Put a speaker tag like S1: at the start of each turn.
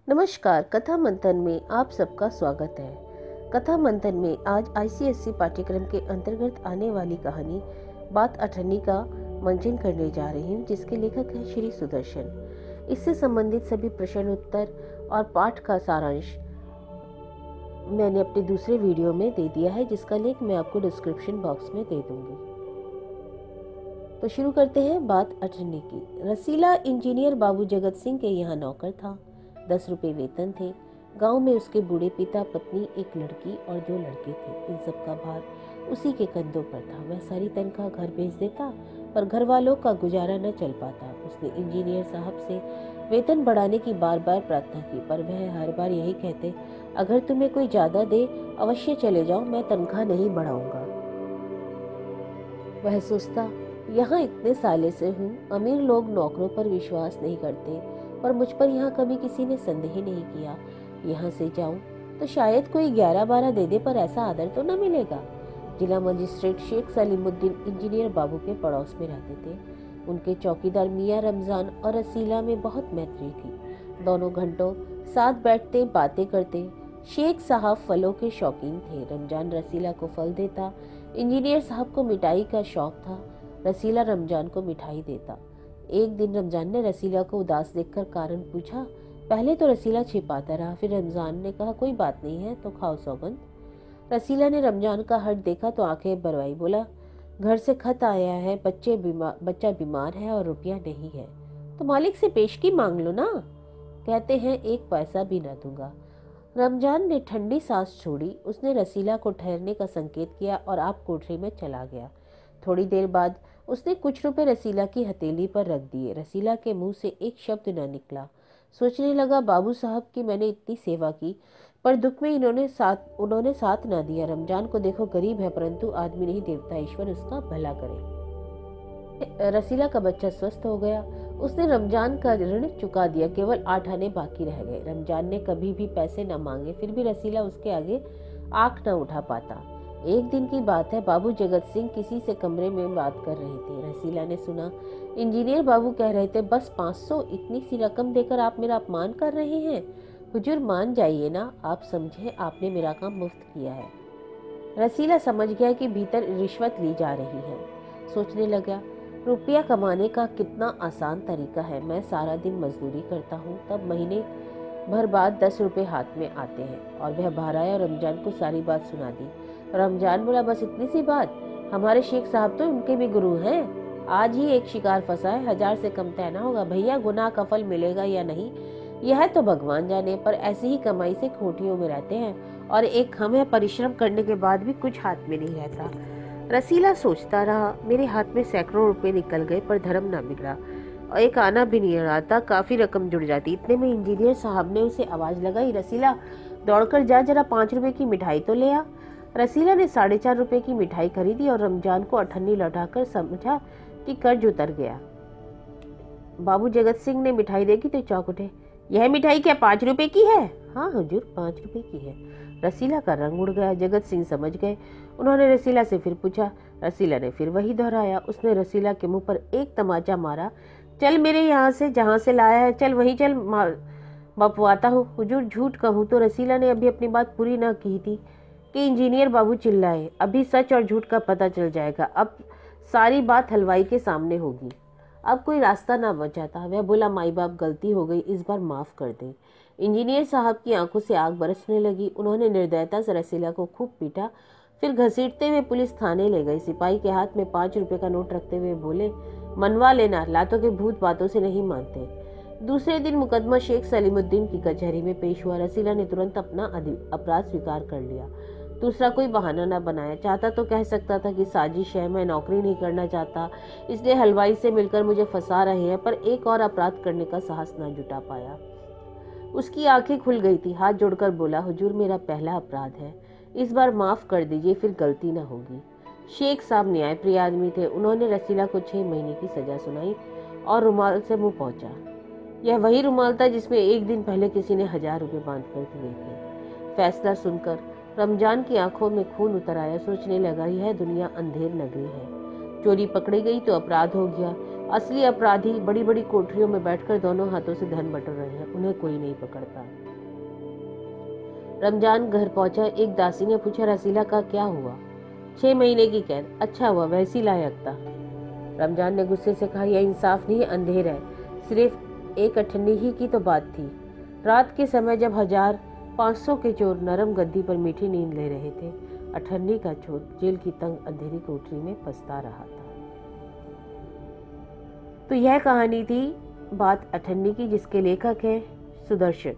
S1: नमस्कार। कथा मंथन में आप सबका स्वागत है। कथा मंथन में आज आईसीएसई पाठ्यक्रम के अंतर्गत आने वाली कहानी बात अठन्नी का मंचन करने जा रही हूँ, जिसके लेखक हैं श्री सुदर्शन। इससे संबंधित सभी प्रश्न उत्तर और पाठ का सारांश मैंने अपने दूसरे वीडियो में दे दिया है, जिसका लिंक मैं आपको डिस्क्रिप्शन बॉक्स में दे दूंगी। तो शुरू करते हैं बात अठन्नी की। रसीला इंजीनियर बाबू जगत सिंह के यहाँ नौकर था। 10 रुपये वेतन थे। गांव में उसके बूढ़े पिता, पत्नी, एक लड़की और 2 लड़के थे। इन सब का भार उसी के कंधों पर था। वह सारी तनख्वाह घर भेज देता, पर घर वालों का गुजारा न चल पाता। उसने इंजीनियर साहब से वेतन बढ़ाने की बार बार प्रार्थना की, पर वह हर बार यही कहते, अगर तुम्हें कोई ज्यादा दे अवश्य चले जाओ, मैं तनख्वाह नहीं बढ़ाऊंगा। वह सोचता, यहाँ इतने साले से हूँ, अमीर लोग नौकरों पर विश्वास नहीं करते, पर मुझ पर यहाँ कभी किसी ने संदेह नहीं किया। यहाँ से जाऊं तो शायद कोई 11-12 दे दे, पर ऐसा आदर तो न मिलेगा। जिला मजिस्ट्रेट शेख सलीमुद्दीन इंजीनियर बाबू के पड़ोस में रहते थे। उनके चौकीदार मियाँ रमजान और रसीला में बहुत मैत्री थी। दोनों घंटों साथ बैठते, बातें करते। शेख साहब फलों के शौकीन थे। रमजान रसीला को फल देता। इंजीनियर साहब को मिठाई का शौक था। रसीला रमजान को मिठाई देता। एक दिन रमजान ने रसीला को उदास देखकर कारण पूछा। पहले तो रसीला छिपाता रहा, फिर रमजान ने कहा, कोई बात नहीं है तो खाओ सौगंध। रसीला ने रमजान का हट देखा तो आंखें भरवाई। बोला, घर से खत आया है, बच्चा बीमार है और रुपया नहीं है, तो मालिक से पेशगी मांग लो ना। कहते हैं 1 पैसा भी न दूंगा। रमजान ने ठंडी सांस छोड़ी। उसने रसीला को ठहरने का संकेत किया और आप कोठरी में चला गया। थोड़ी देर बाद उसने कुछ रुपए रसीला की हथेली पर रख दिए। रसीला के मुंह से एक शब्द न निकला। सोचने लगा, बाबू साहब की मैंने इतनी सेवा की, पर दुख में उन्होंने साथ ना दिया। रमजान को देखो, गरीब है, परंतु आदमी नहीं देवता। ईश्वर उसका भला करे। रसीला का बच्चा स्वस्थ हो गया। उसने रमजान का ऋण चुका दिया। केवल 8 आने बाकी रह गए। रमजान ने कभी भी पैसे न मांगे, फिर भी रसीला उसके आगे आंख न उठा पाता। एक दिन की बात है, बाबू जगत सिंह किसी से कमरे में बात कर रहे थे। रसीला ने सुना, इंजीनियर बाबू कह रहे थे, बस 500, इतनी सी रकम देकर आप मेरा अपमान कर रहे हैं। हुजूर मान जाइए ना, आप समझे आपने मेरा काम मुफ्त किया है। रसीला समझ गया कि भीतर रिश्वत ली जा रही है। सोचने लगा, रुपया कमाने का कितना आसान तरीका है। मैं सारा दिन मजदूरी करता हूँ, तब महीने भर बाद 10 रुपए हाथ में आते हैं। और वह बाहर आया और रमजान को सारी बात सुना दी। रमजान बोला, बस इतनी सी बात? हमारे शेख साहब तो उनके भी गुरु हैं। आज ही एक शिकार फंसा है, 1000 से कम तय ना होगा। भैया, गुनाह का फल मिलेगा या नहीं यह तो भगवान जाने, पर ऐसी ही कमाई से खोटियों में रहते हैं, और एक हम है, परिश्रम करने के बाद भी कुछ हाथ में नहीं रहता। रसीला सोचता रहा, मेरे हाथ में सैकड़ों रुपए निकल गए, पर धर्म ना मिला और एक आना भी नहीं आता। काफी रकम जुड़ जाती। इतने में इंजीनियर साहब ने उसे आवाज लगाई, रसीला दौड़कर जा, जरा 5 रुपए की मिठाई तो ले आ। रसीला ने 4.5 रुपए की मिठाई खरीदी और रमजान को अठन्नी लौटाकर समझा कि कर्ज उतर गया। बाबू जगत सिंह ने मिठाई देखी तो चौंक उठे। यह मिठाई क्या 5 रुपए की है? हाँ हुजूर, 5 रुपए की है। रसीला का रंग उड़ गया। जगत सिंह समझ गए। उन्होंने रसीला से फिर पूछा। रसीला ने फिर वही दोहराया। उसने रसीला के मुंह पर एक तमाचा मारा। चल मेरे यहाँ से, जहाँ से लाया है, चल वहीं चल, बपवाता हूँ। हुजूर, झूठ कहूँ तो रसीला ने अभी अपनी बात पूरी न की थी कि इंजीनियर बाबू चिल्लाए। अभी सच और झूठ का पता चल जाएगा। अब सारी बात हलवाई के सामने होगी। अब कोई रास्ता ना बचा था। वह बोला, माई बाप, गलती हो गई, इस बार माफ कर दे। इंजीनियर साहब की आंखों से आग बरसने लगी। उन्होंने निर्दयता से रसीला को खूब पीटा, फिर घसीटते हुए पुलिस थाने ले गई। सिपाही के हाथ में 5 रुपए का नोट रखते हुए बोले, मनवा लेना, लातों के भूत बातों से नहीं मानते। दूसरे दिन मुकदमा शेख सलीमुद्दीन की कचहरी में पेश हुआ। रसीला ने तुरंत अपना अपराध स्वीकार कर लिया। दूसरा कोई बहाना न बनाया। चाहता तो कह सकता था कि साजिश है, मैं नौकरी नहीं करना चाहता, इसलिए हलवाई से मिलकर मुझे फंसा रहे हैं, पर एक और अपराध करने का साहस न जुटा पाया। उसकी आंखें खुल गई थी। हाथ जोड़कर बोला, हुजूर, मेरा पहला अपराध है, इस बार माफ कर दीजिए, फिर गलती न होगी। शेख साहब न्यायप्रिय आदमी थे। उन्होंने रसीला को 6 महीने की सजा सुनाई और रुमाल से मुंह पहुंचा। यह वही रुमाल था जिसमें एक दिन पहले किसी ने 1000 रुपए बांध कर दिए थे। फैसला सुनकर रमजान की आंखों में खून उतर आया। सोचने लगा, यह दुनिया अंधेर नगरी है। चोरी पकड़ी गई तो अपराध हो गया, असली अपराधी बड़ी बड़ी कोठरियों में बैठकर दोनों हाथों से धन बटोर रहे हैं, उन्हें कोई नहीं पकड़ता। रमजान घर पहुंचा। एक दासी ने पूछा, रसीला का क्या हुआ? 6 महीने की कैद। अच्छा हुआ, वैसी लायक था। रमजान ने गुस्से से कहा, यह इंसाफ नहीं, अंधेर है। सिर्फ एक अठन्नी ही की तो बात थी। रात के समय जब 1500 के चोर नरम गद्दी पर मीठी नींद ले रहे थे, अठन्नी का चोर जेल की तंग अंधेरी कोठरी में पछता रहा था। तो यह कहानी थी बात अठन्नी की, जिसके लेखक हैं सुदर्शन।